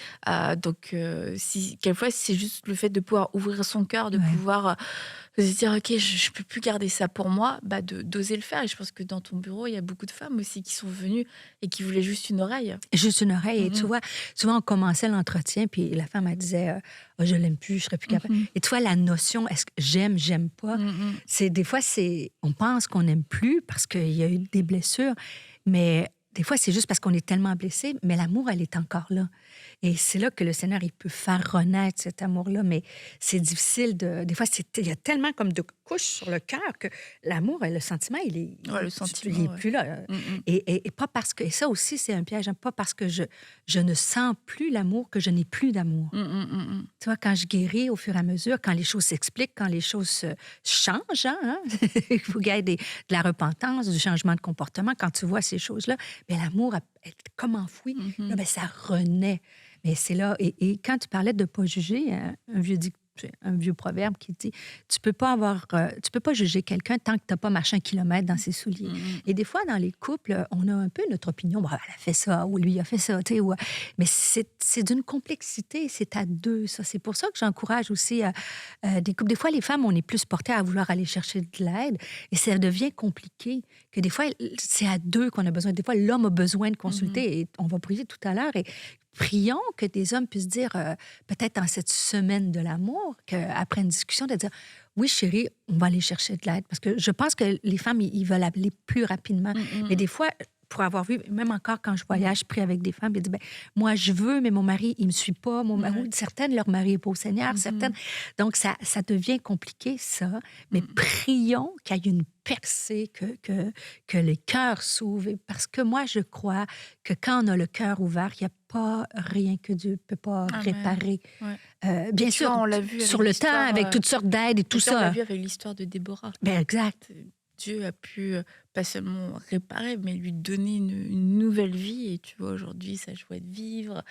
Donc, si, quelquefois, c'est juste le fait de pouvoir ouvrir son cœur, de Ouais. pouvoir se dire, OK, je ne peux plus garder ça pour moi, bah, d'oser le faire. Et je pense que dans ton bureau, il y a beaucoup de femmes aussi qui sont venues et qui voulaient juste une oreille. Juste une oreille. Et tu Mhm. vois, souvent, on commençait l'entretien, puis la femme, elle disait Ah, je l'aime plus, je serais plus capable. Mhm. Et tu vois, la notion, est-ce que j'aime pas, Mhm. c'est des fois, on pense qu'on n'aime plus parce qu'il y a eu des blessures, mais des fois, c'est juste parce qu'on est tellement blessé, mais l'amour, elle est encore là. Et c'est là que le Seigneur, il peut faire renaître cet amour-là, mais c'est difficile de... Des fois, il y a tellement comme de couches sur le cœur que l'amour et le sentiment, Ouais, le il sentiment, est ouais. plus là. Mhm. Et pas parce que... Et ça aussi, c'est un piège, hein, pas parce que je ne sens plus l'amour que je n'ai plus d'amour. Mhm. Mhm. Tu vois, quand je guéris au fur et à mesure, quand les choses s'expliquent, quand les choses changent, hein, il faut qu'il y ait de la repentance, du changement de comportement. Quand tu vois ces choses-là, bien, l'amour est comme enfoui. Là, Mhm. bien, ça renaît. Mais c'est là. Et quand tu parlais de ne pas juger, hein, un vieux proverbe qui dit tu peux pas juger quelqu'un tant que tu n'as pas marché 1 kilomètre dans ses souliers. Mhm. Et des fois, dans les couples, on a un peu notre opinion. Bon, elle a fait ça, ou lui a fait ça, tu sais. Mais c'est d'une complexité, c'est à deux, ça. C'est pour ça que j'encourage aussi des couples. Des fois, les femmes, on est plus portées à vouloir aller chercher de l'aide, et ça devient compliqué. Que des fois, c'est à deux qu'on a besoin. Des fois, l'homme a besoin de consulter, et on va prier tout à l'heure. Et prions que des hommes puissent dire, peut-être en cette semaine de l'amour, qu'après une discussion, de dire oui, chérie, on va aller chercher de l'aide. Parce que je pense que les femmes, ils veulent aller plus rapidement. Mais Mhm. des fois, pour avoir vu, même encore quand je voyage, pris avec des femmes, ils disent ben, moi, je veux, mais mon mari, il me suit pas. Mon mari, Ouais. certaines, leur mari n'est pas au Seigneur, Mhm. certaines. Donc, ça devient compliqué, ça. Mais prions qu'il y ait une percée, que les cœurs s'ouvrent. Parce que moi, je crois que quand on a le cœur ouvert, il n'y a pas rien que Dieu ne peut pas Amen. réparer. Ouais. Bien Tu sûr, vois, on l'a vu sur avec le temps, l'histoire, avec toutes sortes d'aides et tout on l'a ça. vu avec l'histoire de Déborah. Ben, exact. Dieu a pu pas seulement réparer, mais lui donner une nouvelle vie. Et tu vois, aujourd'hui, sa joie de vivre,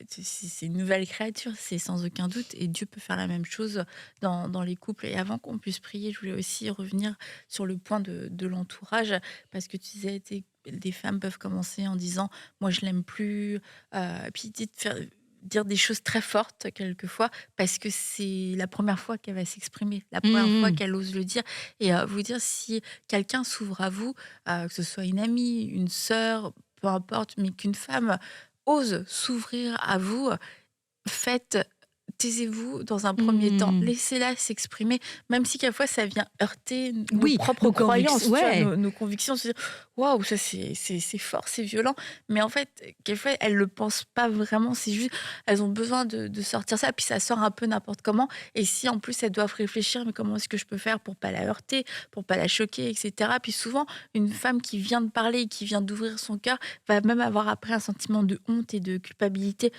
c'est une nouvelle créature, c'est sans aucun doute. Et Dieu peut faire la même chose dans les couples. Et avant qu'on puisse prier, je voulais aussi revenir sur le point de l'entourage, parce que tu disais, des femmes peuvent commencer en disant « moi, je l'aime plus », puis dire des choses très fortes quelquefois, parce que c'est la première fois qu'elle va s'exprimer, la première fois qu'elle ose le dire. Et vous dire, si quelqu'un s'ouvre à vous, que ce soit une amie, une sœur, peu importe, mais qu'une femme ose s'ouvrir à vous, faites, taisez-vous dans un premier temps, laissez-la s'exprimer, même si quelquefois ça vient heurter nos Oui, propres nos croyances, convictions. tu vois, Ouais. nos convictions, se dire waouh, ça c'est fort, c'est violent, mais en fait, quelquefois elles le pensent pas vraiment, c'est juste, elles ont besoin de sortir ça, puis ça sort un peu n'importe comment, et si en plus elles doivent réfléchir, mais comment est-ce que je peux faire pour pas la heurter, pour pas la choquer, etc. Puis souvent, une femme qui vient de parler, qui vient d'ouvrir son cœur, va même avoir après un sentiment de honte et de culpabilité.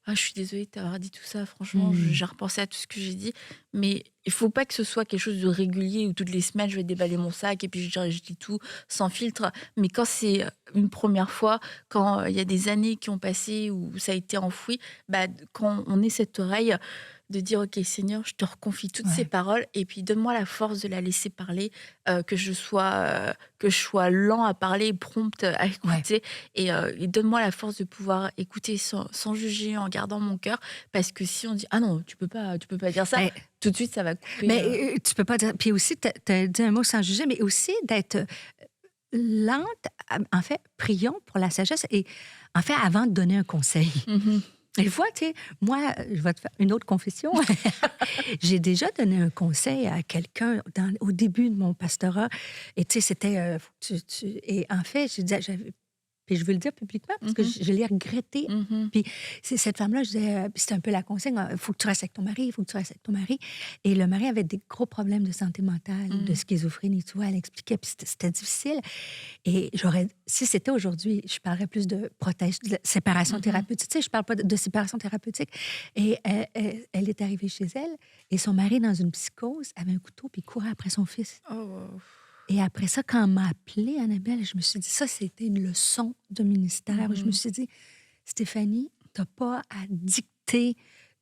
ah, je suis désolée de t'avoir dit tout ça, franchement, j'ai repensé à tout ce que j'ai dit, mais il faut pas que ce soit quelque chose de régulier où toutes les semaines je vais déballer mon sac et puis je dis tout sans filtre. Mais quand c'est une première fois, quand il y a des années qui ont passé où ça a été enfoui, bah, quand on est cette oreille de dire ok Seigneur, je te reconfie toutes ces Ouais. paroles et puis donne-moi la force de la laisser parler, que je sois lent à parler, prompte à Ouais. écouter et donne-moi la force de pouvoir écouter sans juger, en gardant mon cœur, parce que si on dit ah non, tu peux pas dire ça, Ben, tout de suite ça va couper. mais tu peux pas dire. Puis aussi, tu as dit un mot sans juger, mais aussi d'être lente. En fait, prions pour la sagesse et en fait, avant de donner un conseil. Mhm. Des fois, tu sais, moi, je vais te faire une autre confession. J'ai déjà donné un conseil à quelqu'un au début de mon pastorat. Et tu sais, c'était... Et en fait, je disais, puis je veux le dire publiquement parce que Mhm. je l'ai regretté. Mhm. Puis cette femme-là, je disais, puis c'était un peu la consigne, il faut que tu restes avec ton mari, il faut que tu restes avec ton mari. Et le mari avait des gros problèmes de santé mentale, de schizophrénie, tu vois, elle expliquait, puis c'était difficile. Et si c'était aujourd'hui, je parlerais plus de séparation thérapeutique. Tu sais, je parle pas de séparation thérapeutique. Et elle est arrivée chez elle et son mari, dans une psychose, avait un couteau puis il courait après son fils. Oh, wow. Et après ça, quand on m'a appelée, Annabelle, je me suis dit, ça, c'était une leçon de ministère. Je me suis dit, Stéphanie, tu n'as pas à dicter.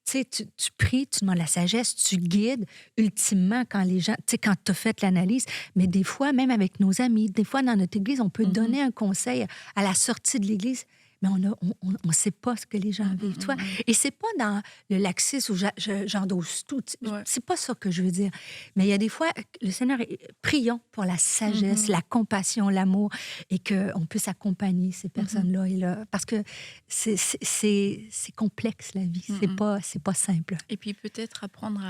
Tu sais, tu pries, tu demandes la sagesse, tu guides. Ultimement, quand les gens, tu sais, quand tu as fait l'analyse, mais des fois, même avec nos amis, des fois, dans notre église, on peut donner un conseil à la sortie de l'église, mais on sait pas ce que les gens vivent, tu vois. Et c'est pas dans le laxisme où j'endosse tout. Ouais. C'est pas ça que je veux dire. Mais il y a des fois, le Seigneur, prions pour la sagesse, la compassion, l'amour, et qu'on puisse accompagner ces personnes-là. Et là, parce que c'est complexe, la vie. C'est pas simple. Et puis peut-être apprendre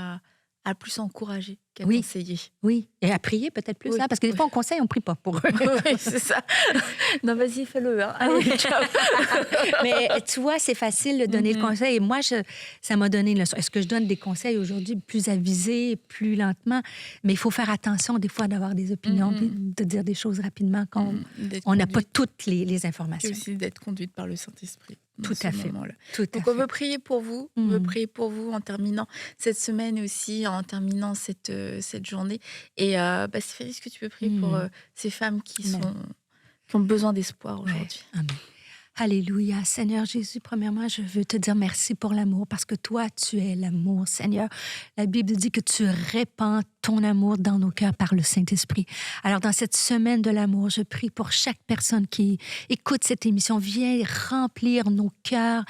à plus encourager qu'à Oui. conseiller. Oui, et à prier peut-être plus, Oui, hein, parce que des oui. fois, on conseille, on prie pas pour eux. Oui, c'est ça. Non, vas-y, fais-le. Hein. Allez, ciao. Mais tu vois, c'est facile de donner le conseil. Et moi, ça m'a donné une leçon. Est-ce que je donne des conseils aujourd'hui plus avisés, plus lentement? Mais il faut faire attention des fois d'avoir des opinions, puis de dire des choses rapidement quand D'être on n'a pas conduite. toutes les Et informations. aussi d'être conduite par le Saint-Esprit. dans Tout ce à fait. moment-là. Tout à Donc on fait. veut prier pour vous, on veut prier pour vous en terminant cette semaine et aussi en terminant cette journée. Et Stéphanie, est-ce que tu peux prier pour ces femmes qui ont besoin d'espoir Ouais. aujourd'hui? Amen. Alléluia. Seigneur Jésus, premièrement, je veux te dire merci pour l'amour, parce que toi, tu es l'amour, Seigneur. La Bible dit que tu répands ton amour dans nos cœurs par le Saint-Esprit. Alors, dans cette semaine de l'amour, je prie pour chaque personne qui écoute cette émission. Viens remplir nos cœurs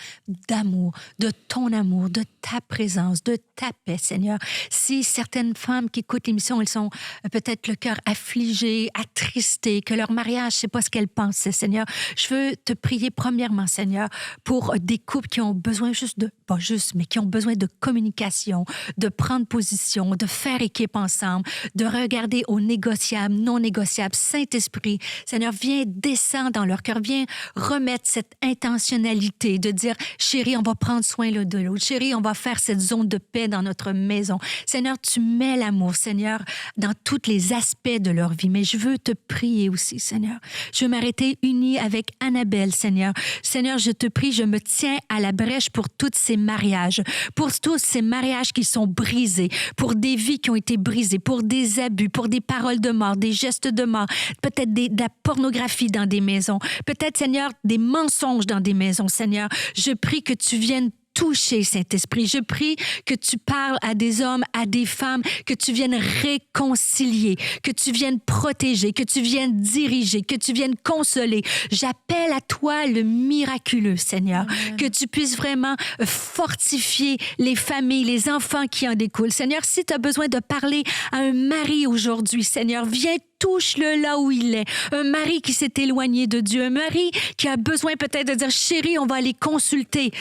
d'amour, de ton amour, de ta présence, de ta paix, Seigneur. Si certaines femmes qui écoutent l'émission, elles sont peut-être le cœur affligé, attristé, que leur mariage, je ne sais pas ce qu'elles pensent, Seigneur. Je veux te prier premièrement, Seigneur, pour des couples qui ont besoin mais qui ont besoin de communication, de prendre position, de faire équipe ensemble, de regarder aux négociables, non négociables. Saint-Esprit, Seigneur, viens descendre dans leur cœur, viens remettre cette intentionnalité de dire, chérie, on va prendre soin l'un de l'autre. Chérie, on va faire cette zone de paix dans notre maison. Seigneur, tu mets l'amour, Seigneur, dans tous les aspects de leur vie. Mais je veux te prier aussi, Seigneur. Je veux m'arrêter unie avec Annabelle, Seigneur. Seigneur, je te prie, je me tiens à la brèche pour tous ces mariages, pour tous ces mariages qui sont brisés, pour des vies qui ont été brisées, pour des abus, pour des paroles de mort, des gestes de mort, peut-être de la pornographie dans des maisons, peut-être, Seigneur, des mensonges dans des maisons, Seigneur. Je prie que tu viennes toucher, Saint-Esprit. Je prie que tu parles à des hommes, à des femmes, que tu viennes réconcilier, que tu viennes protéger, que tu viennes diriger, que tu viennes consoler. J'appelle à toi le miraculeux, Seigneur, Amen. que tu puisses vraiment fortifier les familles, les enfants qui en découlent. Seigneur, si tu as besoin de parler à un mari aujourd'hui, Seigneur, viens touche-le là où il est. Un mari qui s'est éloigné de Dieu, un mari qui a besoin peut-être de dire, chérie, on va aller consulter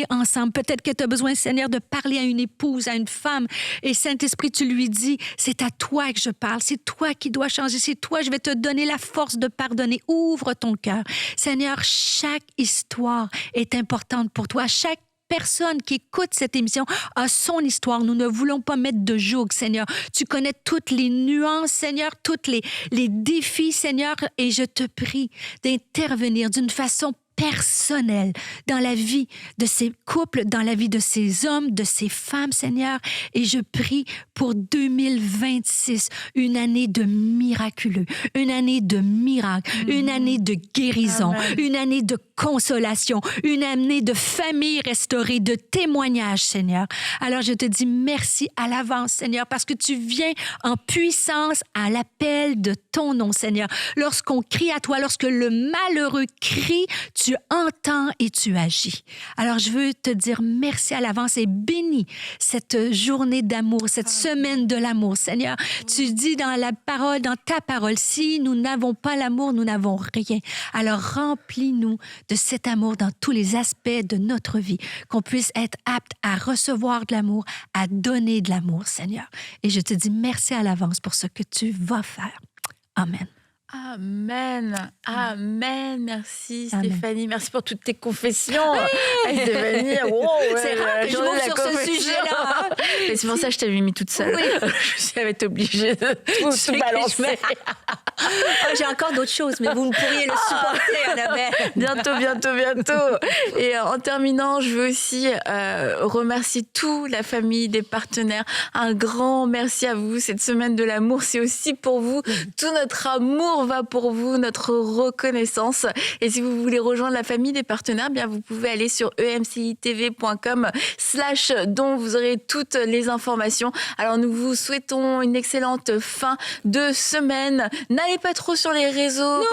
ensemble. Peut-être que tu as besoin, Seigneur, de parler à une épouse, à une femme. Et Saint-Esprit, tu lui dis, c'est à toi que je parle, c'est toi qui dois changer, c'est toi, je vais te donner la force de pardonner. Ouvre ton cœur. Seigneur, chaque histoire est importante pour toi. Chaque personne qui écoute cette émission a son histoire. Nous ne voulons pas mettre de joug, Seigneur. Tu connais toutes les nuances, Seigneur, tous les défis, Seigneur, et je te prie d'intervenir d'une façon personnel dans la vie de ces couples, dans la vie de ces hommes, de ces femmes, Seigneur. Et je prie pour 2026, une année de miraculeux, une année de miracles, une année de guérison, une année de consolation, une année de famille restaurée, de témoignages, Seigneur. Alors, je te dis merci à l'avance, Seigneur, parce que tu viens en puissance à l'appel de ton nom, Seigneur. Lorsqu'on crie à toi, lorsque le malheureux crie, tu entends et tu agis. Alors, je veux te dire merci à l'avance et bénis cette journée d'amour, cette semaine de l'amour, Seigneur. Tu dis dans la parole, dans ta parole, si nous n'avons pas l'amour, nous n'avons rien. Alors, remplis-nous de cet amour dans tous les aspects de notre vie, qu'on puisse être apte à recevoir de l'amour, à donner de l'amour, Seigneur. Et je te dis merci à l'avance pour ce que tu vas faire. Amen. Amen. Amen. Merci Amen. Stéphanie. Merci pour toutes tes confessions. Hey, Stéphanie, wow, C'est rare que je monte sur ce sujet-là. Hein? Et c'est pour ça que je t'avais mis toute seule. Oui. Je vais être obligée de tout balancer. J'ai encore d'autres choses, mais vous pourriez le supporter, Annabelle. Bientôt. Et en terminant, je veux aussi remercier toute la famille, des partenaires. Un grand merci à vous. Cette semaine de l'amour, c'est aussi pour vous. Tout notre amour va pour vous, notre reconnaissance. Et si vous voulez rejoindre la famille des partenaires, bien vous pouvez aller sur emcitv.com/don. Vous aurez toutes les informations. Alors nous vous souhaitons une excellente fin de semaine. N'allez pas trop sur les réseaux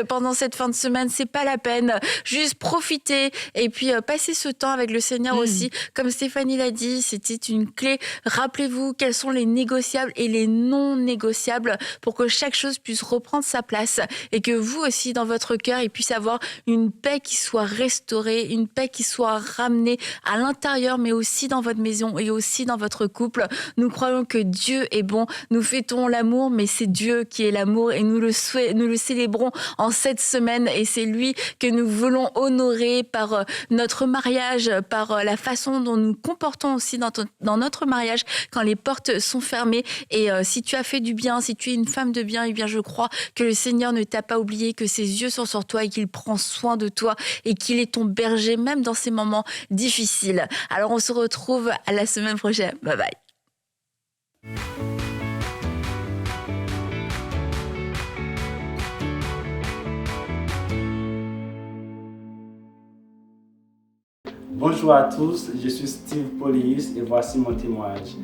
pendant cette fin de semaine, c'est pas la peine. Juste profitez et puis passez ce temps avec le Seigneur aussi. Comme Stéphanie l'a dit, c'était une clé. Rappelez-vous quels sont les négociables et les non négociables pour que chaque chose puisse reprendre sa place et que vous aussi dans votre cœur, il puisse avoir une paix qui soit restaurée, une paix qui soit ramenée à l'intérieur mais aussi dans votre maison et aussi dans votre couple. Nous croyons que Dieu est bon. Nous fêtons l'amour, mais c'est Dieu qui est l'amour et nous le célébrons en cette semaine et c'est lui que nous voulons honorer par notre mariage, par la façon dont nous comportons aussi dans notre mariage quand les portes sont fermées. Et si tu as fait du bien, si tu es une femme de bien, eh bien je crois que le Seigneur ne t'a pas oublié, que ses yeux sont sur toi et qu'il prend soin de toi et qu'il est ton berger même dans ces moments difficiles. Alors on se retrouve à la semaine prochaine. Bye bye. Bonjour à tous, je suis Steve Polius et voici mon témoignage.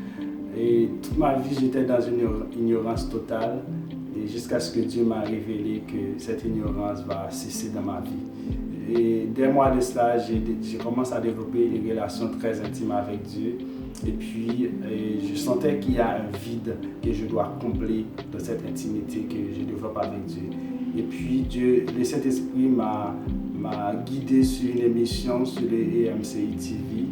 Et toute ma vie, j'étais dans une ignorance totale et jusqu'à ce que Dieu m'a révélé que cette ignorance va cesser dans ma vie. Et des mois de cela, j'ai commencé à développer des relations très intimes avec Dieu. Et puis, je sentais qu'il y a un vide que je dois combler dans cette intimité que je développe avec Dieu. Et puis, le Saint-Esprit m'a guidé sur une émission sur les EMCI TV.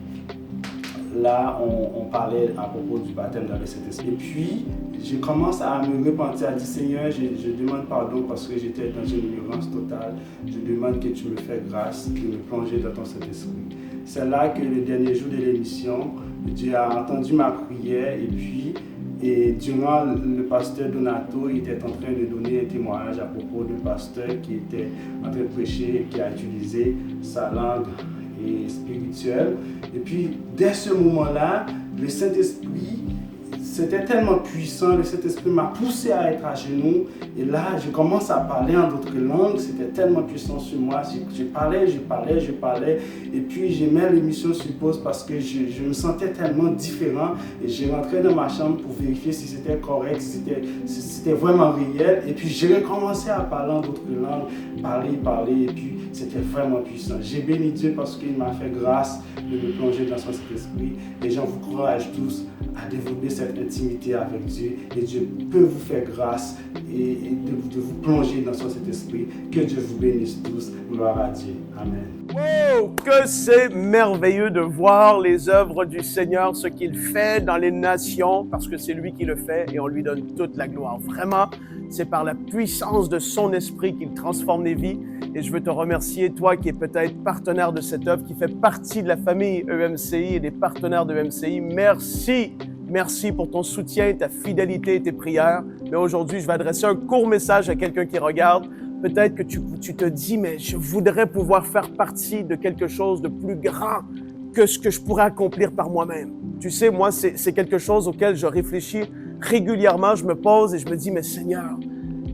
Là, on parlait à propos du baptême dans le Saint-Esprit. Et puis, je commence à me repentir, à dire Seigneur, je demande pardon parce que j'étais dans une ignorance totale. Je demande que tu me fais grâce de me plonger dans ton Saint-Esprit. C'est là que le dernier jour de l'émission, Dieu a entendu ma prière et durant le pasteur Donato était en train de donner un témoignage à propos du pasteur qui était en train de prêcher et qui a utilisé sa langue spirituelle. Et puis, dès ce moment-là, le Saint-Esprit, c'était tellement puissant, le Saint-Esprit m'a poussé à être à genoux. Et là, je commence à parler en d'autres langues. C'était tellement puissant sur moi. Je parlais. Et puis, j'ai mis l'émission sur pause parce que je me sentais tellement différent. Et j'ai rentré dans ma chambre pour vérifier si c'était correct, si c'était vraiment réel. Et puis, j'ai recommencé à parler en d'autres langues, parler. Et puis, c'était vraiment puissant. J'ai béni Dieu parce qu'il m'a fait grâce de me plonger dans son Saint-Esprit. Et j'en vous encourage tous à développer cette intimité avec Dieu. Et Dieu peut vous faire grâce et de vous plonger dans son Saint-Esprit. Que Dieu vous bénisse tous. Gloire à Dieu. Amen. Oh, que c'est merveilleux de voir les œuvres du Seigneur, ce qu'il fait dans les nations, parce que c'est lui qui le fait et on lui donne toute la gloire. Vraiment, c'est par la puissance de son esprit qu'il transforme les vies. Et je veux te remercier, toi qui es peut-être partenaire de cette œuvre, qui fait partie de la famille EMCI et des partenaires de EMCI. Merci. Merci pour ton soutien, ta fidélité et tes prières. Mais aujourd'hui, je vais adresser un court message à quelqu'un qui regarde Peut-être que tu te dis, mais je voudrais pouvoir faire partie de quelque chose de plus grand que ce que je pourrais accomplir par moi-même. Tu sais, moi, c'est quelque chose auquel je réfléchis régulièrement. Je me pose et je me dis, mais Seigneur,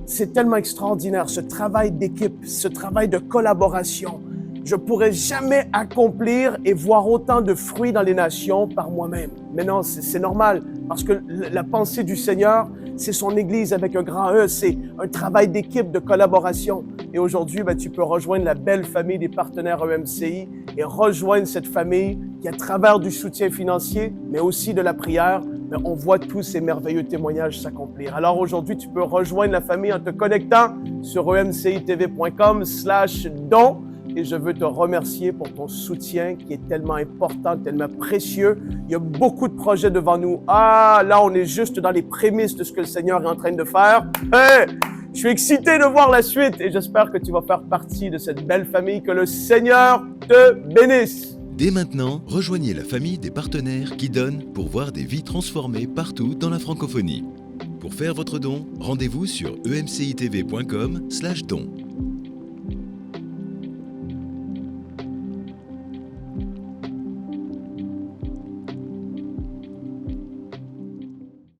c'est tellement extraordinaire, ce travail d'équipe, ce travail de collaboration. Je pourrais jamais accomplir et voir autant de fruits dans les nations par moi-même. Mais non, c'est normal, parce que la pensée du Seigneur, c'est son Église avec un grand E, c'est un travail d'équipe, de collaboration. Et aujourd'hui, tu peux rejoindre la belle famille des partenaires EMCI et rejoindre cette famille qui, à travers du soutien financier, mais aussi de la prière, on voit tous ces merveilleux témoignages s'accomplir. Alors aujourd'hui, tu peux rejoindre la famille en te connectant sur emcitv.com/don. Et je veux te remercier pour ton soutien qui est tellement important, tellement précieux. Il y a beaucoup de projets devant nous. Ah, là, on est juste dans les prémices de ce que le Seigneur est en train de faire. Hey! Je suis excité de voir la suite et j'espère que tu vas faire partie de cette belle famille. Que le Seigneur te bénisse. Dès maintenant, rejoignez la famille des partenaires qui donnent pour voir des vies transformées partout dans la francophonie. Pour faire votre don, rendez-vous sur emcitv.com/don.